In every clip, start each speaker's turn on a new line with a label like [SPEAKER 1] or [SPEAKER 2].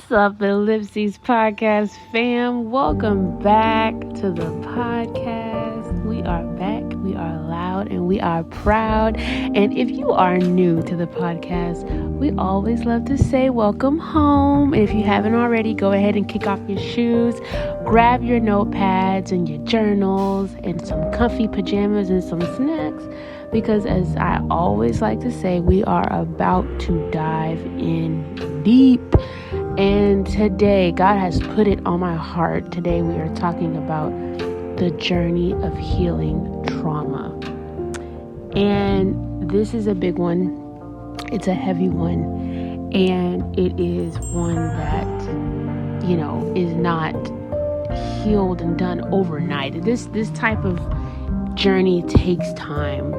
[SPEAKER 1] What's up, Ellipsis podcast fam? Welcome back to the podcast. We are back, we are loud, and we are proud. And if you are new to the podcast, we always love to say welcome home. And if you haven't already, go ahead and kick off your shoes, grab your notepads and your journals and some comfy pajamas and some snacks. Because as I always like to say, we are about to dive in deep. And today, God has put it on my heart. Today, we are talking about the journey of healing trauma. And this is a big one. It's a heavy one. And it is one that, is not healed and done overnight. This type of journey takes time.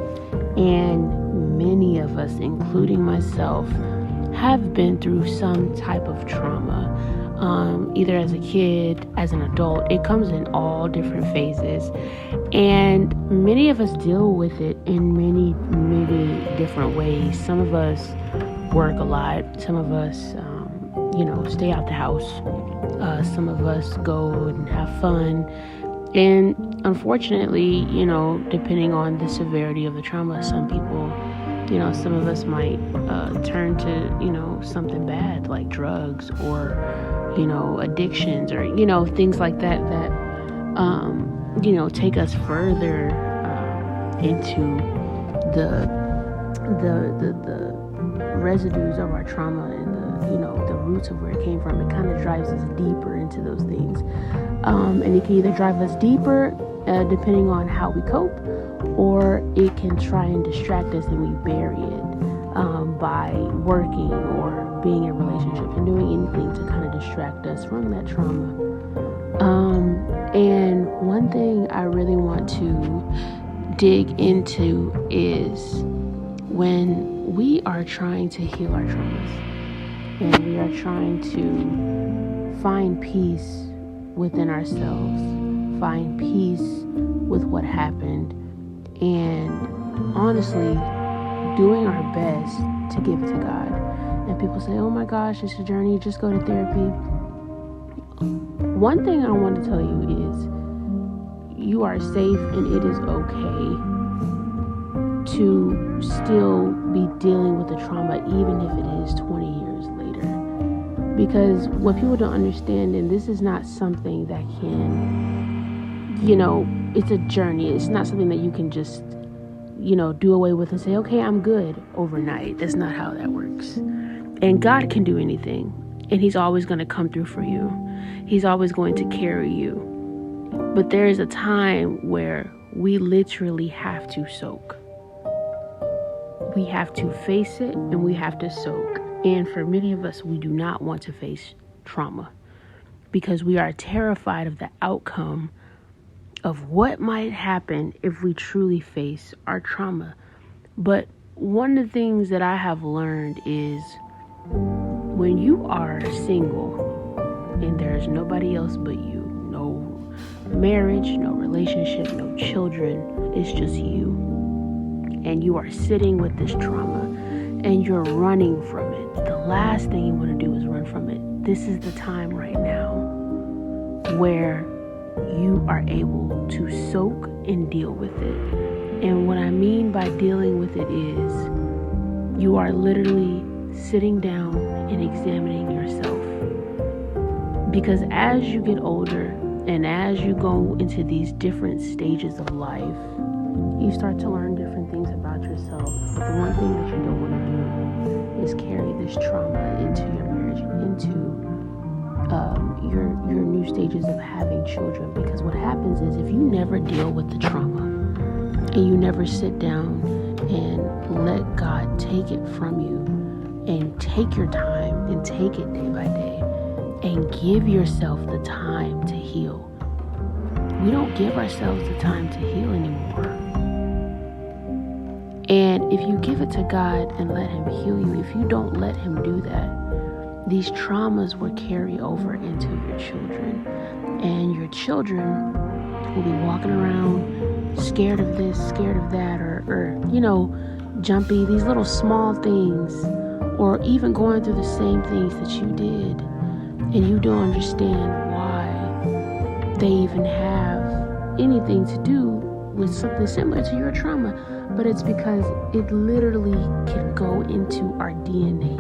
[SPEAKER 1] And many of us, including myself, have been through some type of trauma, either as a kid, as an adult. It comes in all different phases, and many of us deal with it in many different ways. Some of us work a lot. Some of us, stay out the house. Some of us go and have fun. And unfortunately, depending on the severity of the trauma, some people, some of us might turn to, something bad like drugs or, addictions or, things like that, take us further into the residues of our trauma and the roots of where it came from. It kind of drives us deeper into those things. And it can either drive us deeper, depending on how we cope, or it can try and distract us and we bury it by working or being in a relationship and doing anything to kind of distract us from that trauma. And one thing I really want to dig into is when we are trying to heal our traumas and we are trying to find peace within ourselves, find peace with what happened, and honestly doing our best to give it to God. And people say, oh my gosh, it's a journey, just go to therapy. One thing I want to tell you is you are safe and it is okay to still be dealing with the trauma even if it is 20 years later. Because what people don't understand, and this is not something that can, it's a journey. It's not something that you can just, do away with and say, okay, I'm good overnight. That's not how that works. And God can do anything. And he's always going to come through for you. He's always going to carry you. But there is a time where we literally have to soak. We have to face it and we have to soak. And for many of us, we do not want to face trauma because we are terrified of the outcome of what might happen if we truly face our trauma. But one of the things that I have learned is when you are single and there's nobody else but you, no marriage, no relationship, no children, it's just you. And you are sitting with this trauma and you're running from it. The last thing you want to do is run from it. This is the time right now where you are able to soak and deal with it. And what I mean by dealing with it is you are literally sitting down and examining yourself. Because as you get older and as you go into these different stages of life, you start to learn different things about yourself. But the one thing that you don't want to do is carry this trauma into your marriage, into your new stages of having children. Because what happens is if you never deal with the trauma and you never sit down and let God take it from you and take your time and take it day by day and give yourself the time to heal. We don't give ourselves the time to heal anymore. And if you give it to God and let him heal you, if you don't let him do that, these traumas will carry over into your children. And your children will be walking around scared of this, scared of that, or jumpy, these little small things, or even going through the same things that you did. and you don't understand why they even have anything to do with something similar to your trauma, but it's because it literally can go into our DNA.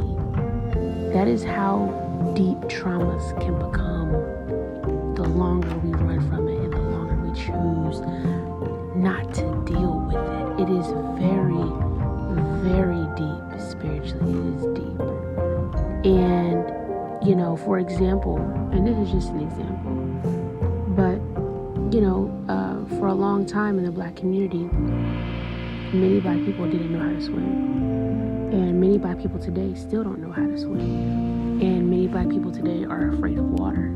[SPEAKER 1] That is how deep traumas can become the longer we run from it and the longer we choose not to deal with it. It is very, very deep spiritually. It is deep. And, for example, and this is just an example, but, for a long time in the Black community, many Black people didn't know how to swim. And many Black people today still don't know how to swim. And many Black people today are afraid of water.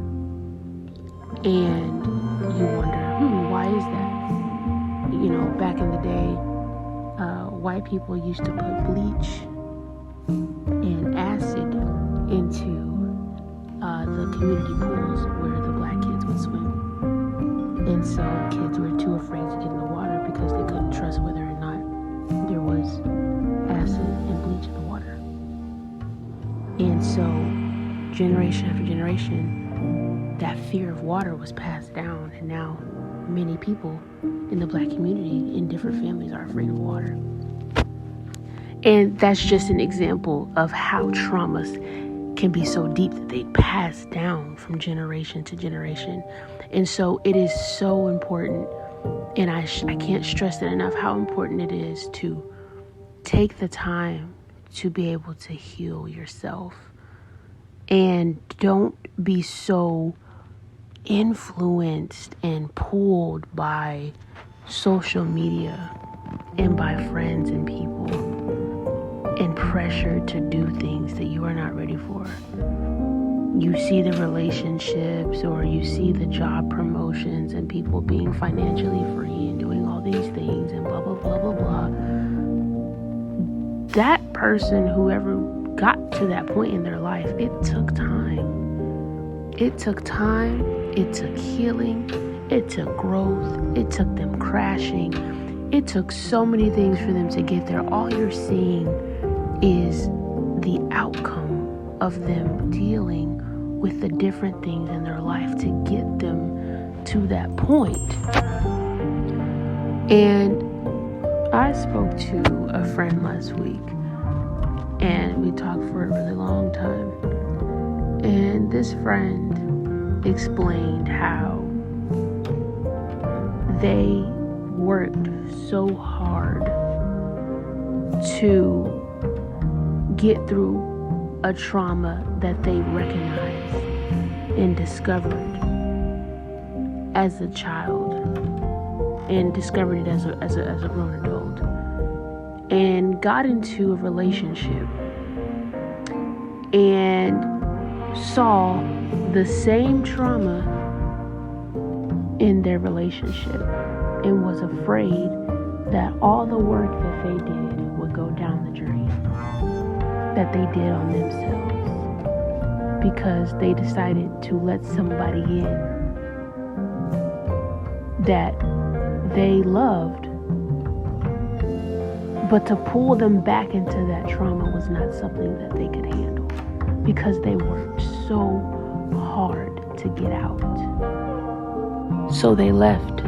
[SPEAKER 1] And you wonder, why is that? Back in the day, white people used to put bleach and acid into the community pools where the Black kids would swim. And so kids were too afraid to get in the water because they couldn't trust whether or not there was acid and bleach in the water. And so generation after generation, that fear of water was passed down, and now many people in the Black community in different families are afraid of water. And that's just an example of how traumas can be so deep that they pass down from generation to generation. And so it is so important, and I can't stress it enough, how important it is to take the time to be able to heal yourself. And don't be so influenced and pulled by social media and by friends and people and pressured to do things that you are not ready for. You see the relationships, or you see the job promotions and people being financially free and doing all these things and blah, blah, blah, blah, blah. That person, whoever got to that point in their life, it took time. It took time. It took healing. It took growth. It took them crashing. It took so many things for them to get there. All you're seeing is the outcome of them dealing with the different things in their life to get them to that point. And I spoke to a friend last week, and we talked for a really long time. And this friend explained how they worked so hard to get through a trauma that they recognized and discovered as a child, and discovered it as a grown adult, and got into a relationship and saw the same trauma in their relationship, and was afraid that all the work that they did would go down the drain, that they did on themselves, because they decided to let somebody in that they loved, but to pull them back into that trauma was not something that they could handle, because they worked so hard to get out. So they left.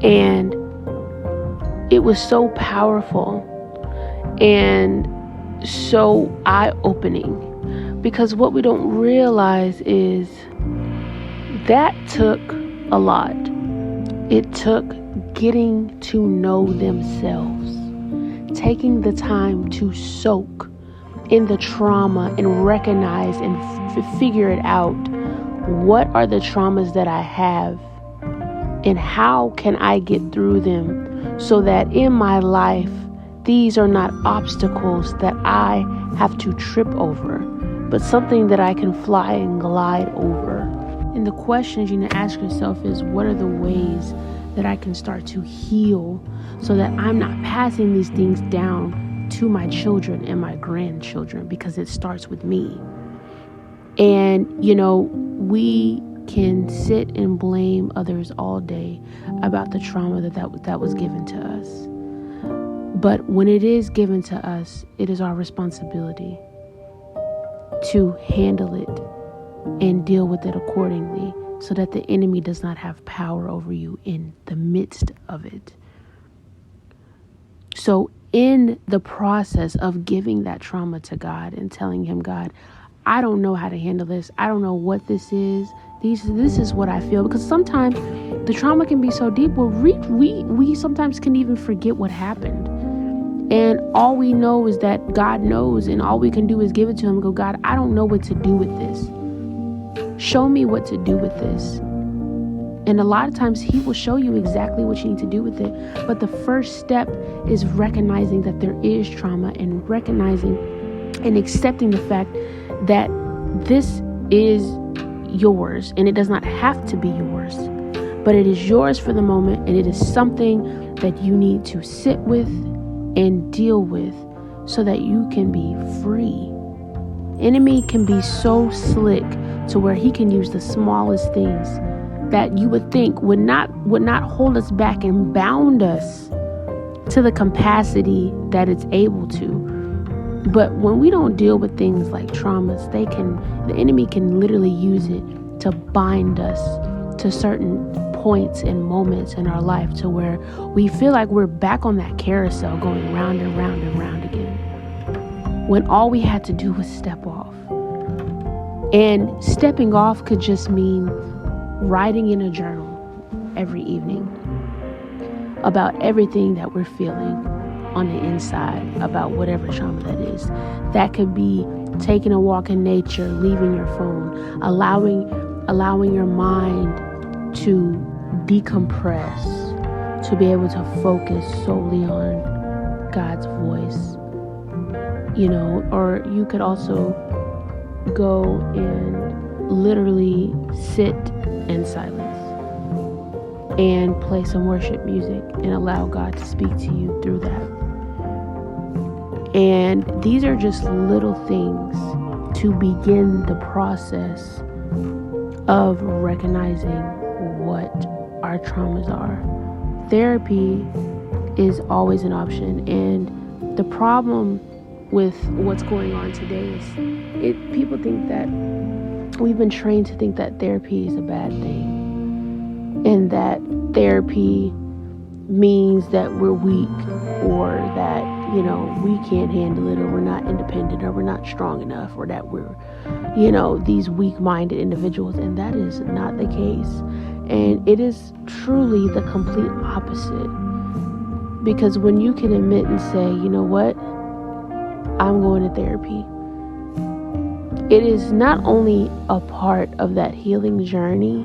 [SPEAKER 1] And it was so powerful and so eye-opening, because what we don't realize is that took a lot. It took getting to know themselves, taking the time to soak in the trauma and recognize and figure it out. What are the traumas that I have, and how can I get through them so that in my life these are not obstacles that I have to trip over, but something that I can fly and glide over. And the questions you need to ask yourself is, what are the ways that I can start to heal so that I'm not passing these things down to my children and my grandchildren, because it starts with me. And, we can sit and blame others all day about the trauma that was given to us. But when it is given to us, it is our responsibility to handle it and deal with it accordingly, so that the enemy does not have power over you in the midst of it. So in the process of giving that trauma to God and telling him, God, I don't know how to handle this. I don't know what this is. This is what I feel. Because sometimes the trauma can be so deep where we sometimes can even forget what happened. And all we know is that God knows, and all we can do is give it to him and go, God, I don't know what to do with this. Show me what to do with this. And a lot of times he will show you exactly what you need to do with it. But the first step is recognizing that there is trauma, and recognizing and accepting the fact that this is yours, and it does not have to be yours, but it is yours for the moment, and it is something that you need to sit with and deal with so that you can be free. Enemy can be so slick to where he can use the smallest things that you would think would not hold us back and bound us to the capacity that it's able to. But when we don't deal with things like traumas, the enemy can literally use it to bind us to certain points and moments in our life, to where we feel like we're back on that carousel going round and round and round again, when all we had to do was step off. And stepping off could just mean writing in a journal every evening about everything that we're feeling on the inside about whatever trauma that is. That could be taking a walk in nature, leaving your phone, allowing your mind to decompress, to be able to focus solely on God's voice, or you could also go and literally sit in silence and play some worship music and allow God to speak to you through that. And these are just little things to begin the process of recognizing what our traumas are. Therapy is always an option, and the problem with what's going on today is people think that we've been trained to think that therapy is a bad thing, and that therapy means that we're weak, or that we can't handle it, or we're not independent, or we're not strong enough, or that we're these weak-minded individuals. And that is not the case. And it is truly the complete opposite, because when you can admit and say, you know what, I'm going to therapy, it is not only a part of that healing journey,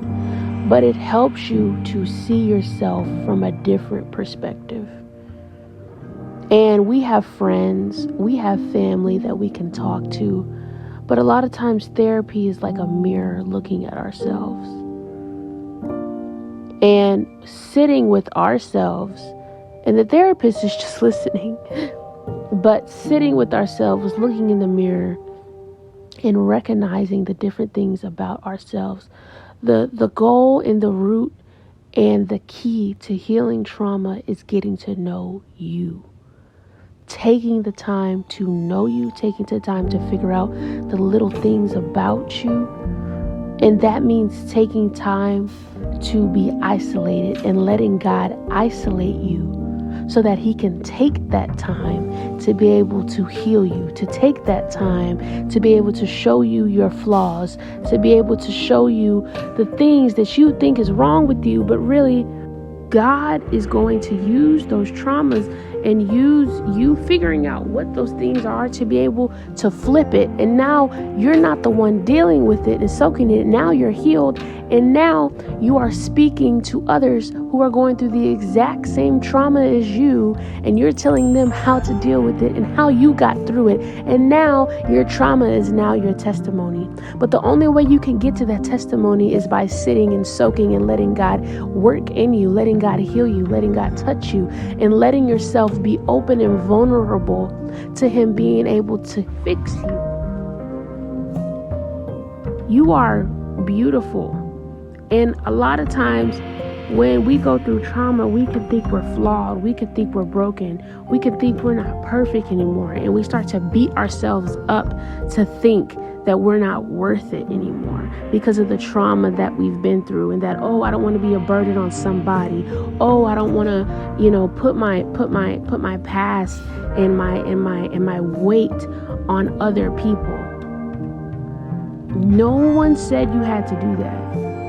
[SPEAKER 1] but it helps you to see yourself from a different perspective. And we have friends, we have family that we can talk to, but a lot of times therapy is like a mirror looking at ourselves. And sitting with ourselves, and the therapist is just listening, but sitting with ourselves, looking in the mirror and recognizing the different things about ourselves. The goal and the root and the key to healing trauma is getting to know you. Taking the time to know you, taking the time to figure out the little things about you. And that means taking time to be isolated and letting God isolate you, so that he can take that time to be able to heal you, to take that time to be able to show you your flaws, to be able to show you the things that you think is wrong with you, but really God is going to use those traumas and use you figuring out what those things are to be able to flip it. And now you're not the one dealing with it and soaking it. Now you're healed. And now you are speaking to others who are going through the exact same trauma as you. And you're telling them how to deal with it and how you got through it. And now your trauma is now your testimony. But the only way you can get to that testimony is by sitting and soaking and letting God work in you, letting God heal you, letting God touch you, and letting yourself be open and vulnerable to him being able to fix you. You are beautiful. And a lot of times When we go through trauma, we could think we're flawed. We could think we're broken. We could think we're not perfect anymore. And we start to beat ourselves up to think that we're not worth it anymore because of the trauma that we've been through, and that, oh, I don't want to be a burden on somebody. Oh, I don't want to, put my past and my weight on other people. No one said you had to do that.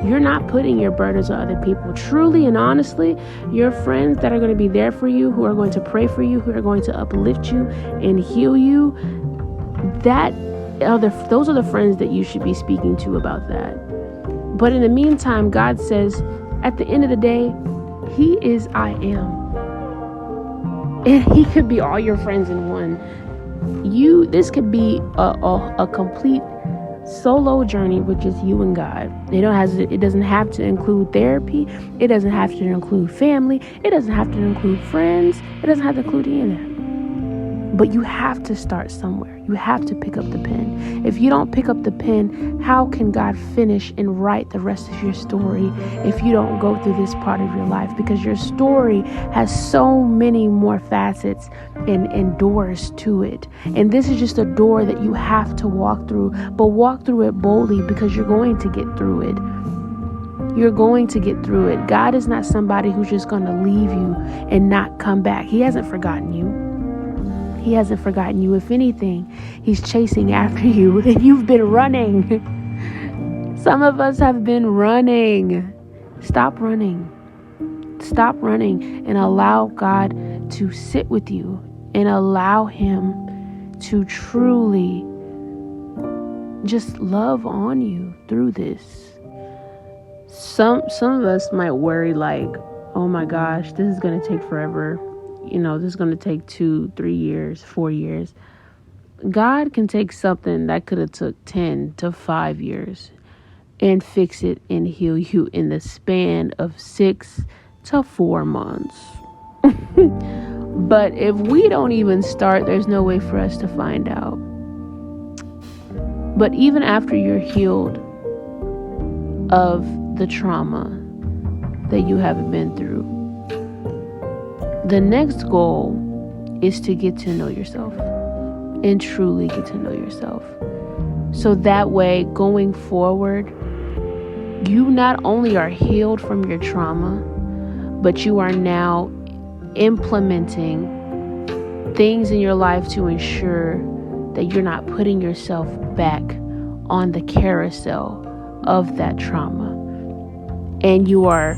[SPEAKER 1] You're not putting your burdens on other people. Truly and honestly, your friends that are going to be there for you, who are going to pray for you, who are going to uplift you and heal you, those are the friends that you should be speaking to about that. But in the meantime, God says, at the end of the day, He is I am. And He could be all your friends in one. This could be a complete solo journey with just you and God. It doesn't have to include therapy. It doesn't have to include family. It doesn't have to include friends. It doesn't have to include any of that. But you have to start somewhere. You have to pick up the pen. If you don't pick up the pen, how can God finish and write the rest of your story if you don't go through this part of your life? Because your story has so many more facets and doors to it. And this is just a door that you have to walk through. But walk through it boldly, because you're going to get through it. You're going to get through it. God is not somebody who's just going to leave you and not come back. He hasn't forgotten you. He hasn't forgotten you. If anything, He's chasing after you, and you've been running. Some of us have been running. Stop running. Stop running and allow God to sit with you and allow Him to truly just love on you through this. Some of us might worry like, oh my gosh, this is going to take forever. This is going to take 2, 3 years, 4 years. God can take something that could have took 10 to 5 years and fix it and heal you in the span of 6 to 4 months. But if we don't even start, there's no way for us to find out. But even after you're healed of the trauma that you haven't been through, the next goal is to get to know yourself and truly get to know yourself. So that way, going forward, you not only are healed from your trauma, but you are now implementing things in your life to ensure that you're not putting yourself back on the carousel of that trauma. And you are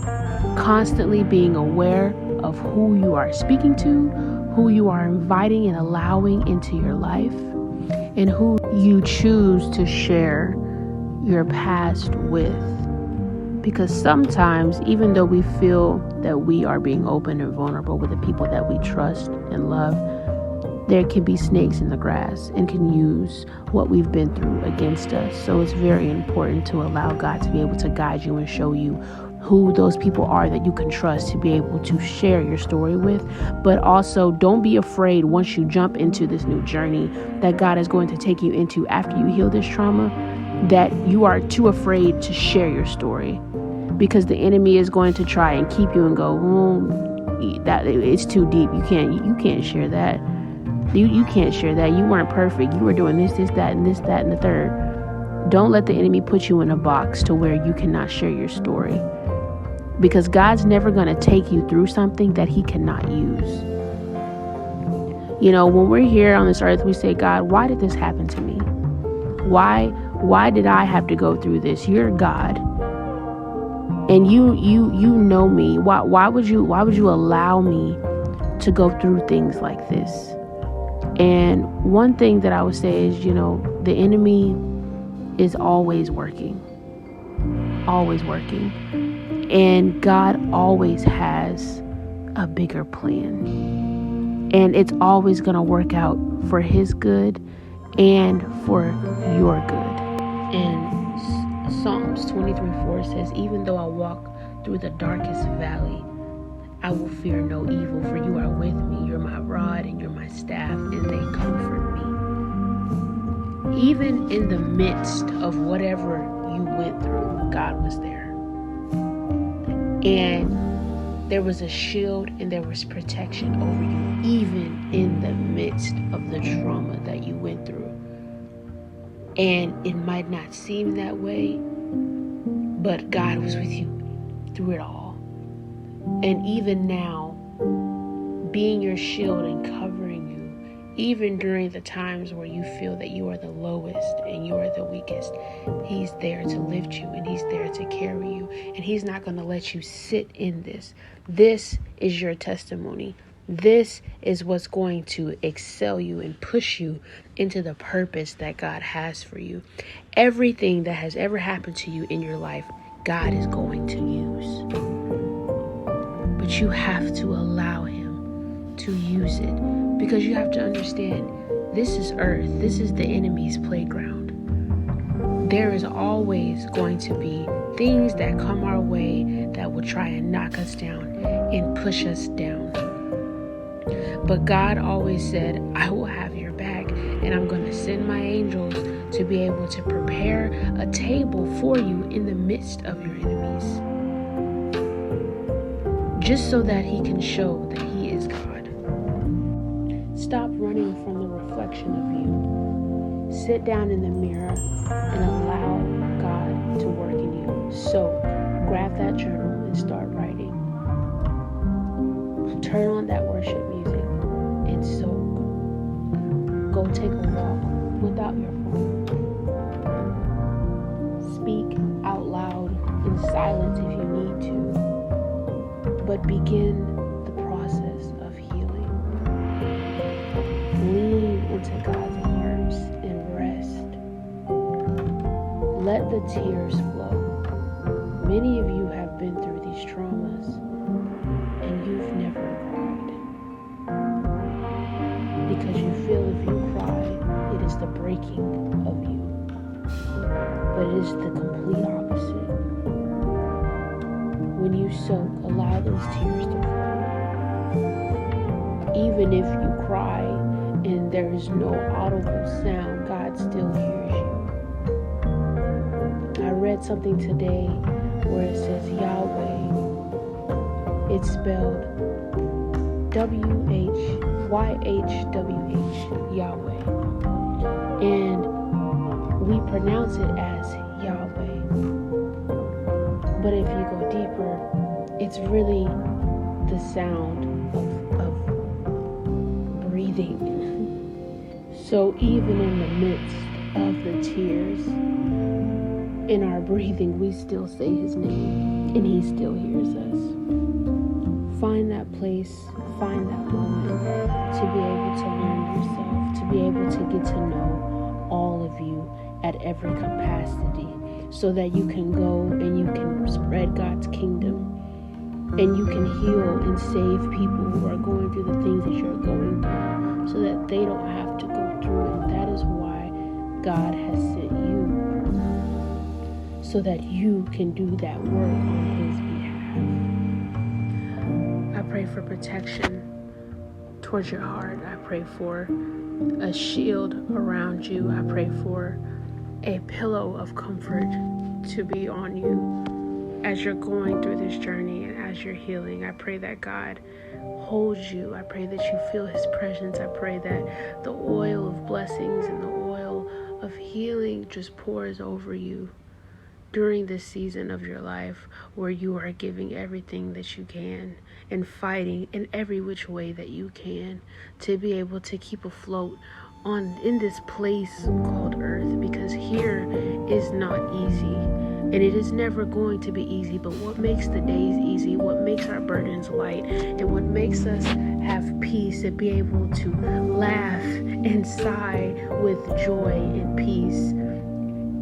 [SPEAKER 1] constantly being aware of who you are speaking to, who you are inviting and allowing into your life, and who you choose to share your past with. Because sometimes, even though we feel that we are being open and vulnerable with the people that we trust and love, there can be snakes in the grass and can use what we've been through against us. So it's very important to allow God to be able to guide you and show you who those people are that you can trust to be able to share your story with. But also, don't be afraid once you jump into this new journey that God is going to take you into after you heal this trauma, that you are too afraid to share your story, because the enemy is going to try and keep you and go, that it's too deep. You can't share that. You can't share that. You weren't perfect. You were doing this, that, and this, that, and the third. Don't let the enemy put you in a box to where you cannot share your story. Because God's never going to take you through something that He cannot use. When we're here on this earth, we say, God, why did this happen to me? Why did I have to go through this? You're God. And you know me. Why would you allow me to go through things like this? And one thing that I would say is, the enemy is always working. Always working. And God always has a bigger plan. And it's always going to work out for His good and for your good. And Psalms 23:4 says, even though I walk through the darkest valley, I will fear no evil, for you are with me. You're my rod and you're my staff, and they comfort me. Even in the midst of whatever you went through, God was there. And there was a shield and there was protection over you, even in the midst of the trauma that you went through. And it might not seem that way, but God was with you through it all. And even now, being your shield and covering you, even during the times where you feel that you are the lowest and you are the weakest, He's there to lift you and He's there to carry you. And He's not going to let you sit in this. This is your testimony. This is what's going to excel you and push you into the purpose that God has for you. Everything that has ever happened to you in your life, God is going to use. But you have to allow Him to use it, because you have to understand, this is earth. This is the enemy's playground. There is always going to be things that come our way that will try and knock us down and push us down. But God always said, I will have your back, and I'm going to send my angels to be able to prepare a table for you in the midst of your enemies. Just so that He can show that He is God. Stop running from the reflection of you. Sit down in the mirror and allow God to work in you. So grab that journal and start writing. Turn on that worship music and soak. Go take a walk without your phone. Speak out loud in silence if you need to, but begin the process of healing. Lean into God's arms and rest. Let the tears flow. Many of you have been through these traumas and you've never cried. Because you feel if you cry, it is the breaking of you. But it is the complete opposite. When you soak, allow those tears to flow. Even if you cry and there is no audible sound, God still hears you. I read something today where it says Yahweh. It's spelled WHYHWH, Yahweh. And we pronounce it as Yahweh. But if you go deeper, it's really the sound of breathing. So even in the midst of the tears, in our breathing, we still say His name, and He still hears us. Find that place, find that moment to be able to learn yourself, to be able to get to know all of you at every capacity, so that you can go and you can spread God's kingdom, and you can heal and save people who are going through the things that you're going through, so that they don't have to go through it. That is why God has sent you, so that you can do that work on His behalf. I pray for protection towards your heart. I pray for a shield around you. I pray for a pillow of comfort to be on you as you're going through this journey and as you're healing. I pray that God holds you. I pray that you feel His presence. I pray that the oil of blessings and the oil of healing just pours over you during this season of your life, where you are giving everything that you can and fighting in every which way that you can to be able to keep afloat in this place called earth, because here is not easy, and it is never going to be easy. But what makes the days easy, what makes our burdens light, and what makes us have peace and be able to laugh and sigh with joy and peace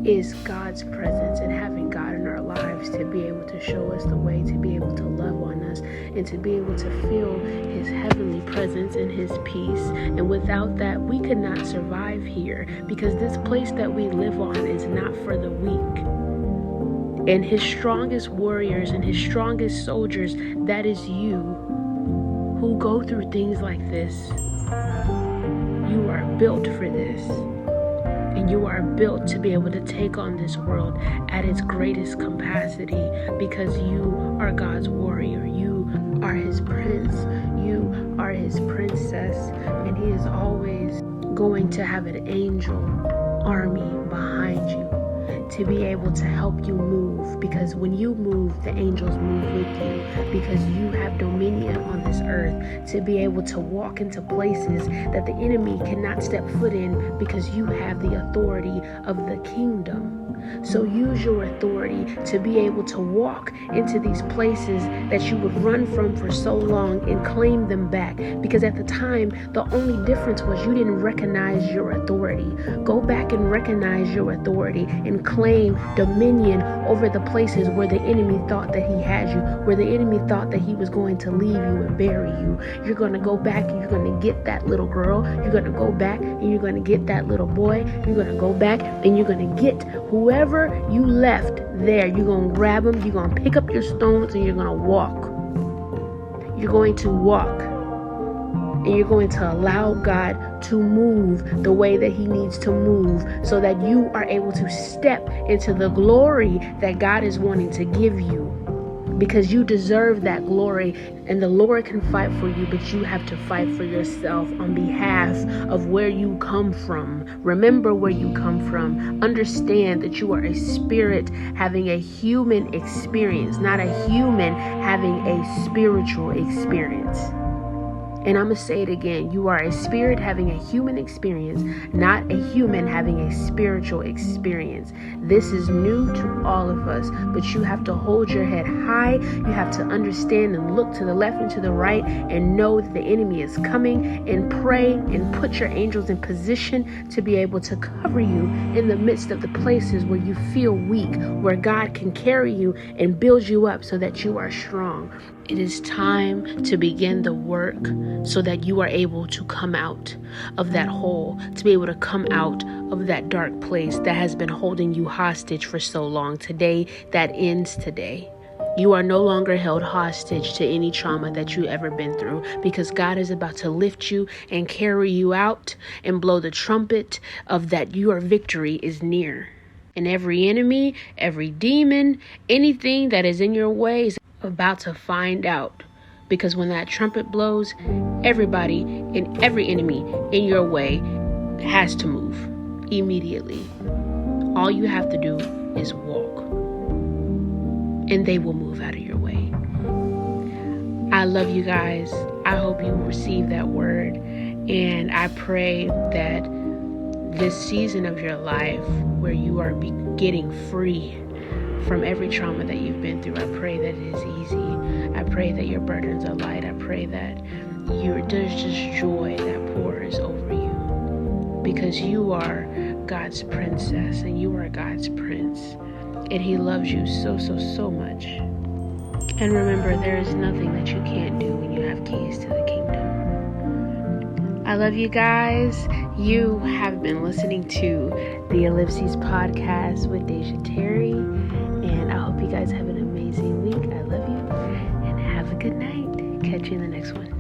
[SPEAKER 1] is God's presence, and having God in our lives to be able to show us the way, to be able to love on us, and to be able to feel His heavenly presence and His peace. And without that, we could not survive here, because this place that we live on is not for the weak. And His strongest warriors and His strongest soldiers, that is you, who go through things like this. You are built for this. And you are built to be able to take on this world at its greatest capacity because you are God's warrior. You are his prince. You are his princess. And he is always going to have an angel army behind you to be able to help you move, because when you move, the angels move with you, because you have dominion on this earth to be able to walk into places that the enemy cannot step foot in, because you have the authority of the kingdom. So use your authority to be able to walk into these places that you would run from for so long and claim them back, because at the time the only difference was you didn't recognize your authority. Go back and recognize your authority and claim dominion over the places where the enemy thought that he had you, where the enemy thought that he was going to leave you and bury you. You're going to go back and you're going to get that little girl. You're going to go back and you're going to get that little boy. You're going to go back and you're going to get whoever you left there. You're going to grab them. You're going to pick up your stones and you're going to walk. You're going to walk. And you're going to allow God to move the way that he needs to move, so that you are able to step into the glory that God is wanting to give you, because you deserve that glory. And the Lord can fight for you, but you have to fight for yourself on behalf of where you come from. Remember where you come from. Understand that you are a spirit having a human experience, not a human having a spiritual experience. And I'm going to say it again. You are a spirit having a human experience, not a human having a spiritual experience. This is new to all of us, but you have to hold your head high. You have to understand and look to the left and to the right and know that the enemy is coming, and pray and put your angels in position to be able to cover you in the midst of the places where you feel weak, where God can carry you and build you up so that you are strong. It is time to begin the work so that you are able to come out of that hole, to be able to come out of that dark place that has been holding you hostage for so long. Today, that ends today. You are no longer held hostage to any trauma that you've ever been through, because God is about to lift you and carry you out and blow the trumpet of that your victory is near. And every enemy, every demon, anything that is in your way is about to find out, because when that trumpet blows, everybody and every enemy in your way has to move immediately. All you have to do is walk, and they will move out of your way. I love you guys. I hope you receive that word, and I pray that this season of your life where you are getting free from every trauma that you've been through, I pray that it is easy. I pray that your burdens are light. I pray that there's just joy that pours over you, because you are God's princess and you are God's prince, and he loves you so, so, so much. And remember, there is nothing that you can't do when you have keys to the kingdom. I love you guys. You have been listening to the Ellipsis podcast with Deja Terry. And I hope you guys have an amazing week. I love you, and have a good night. Catch you in the next one.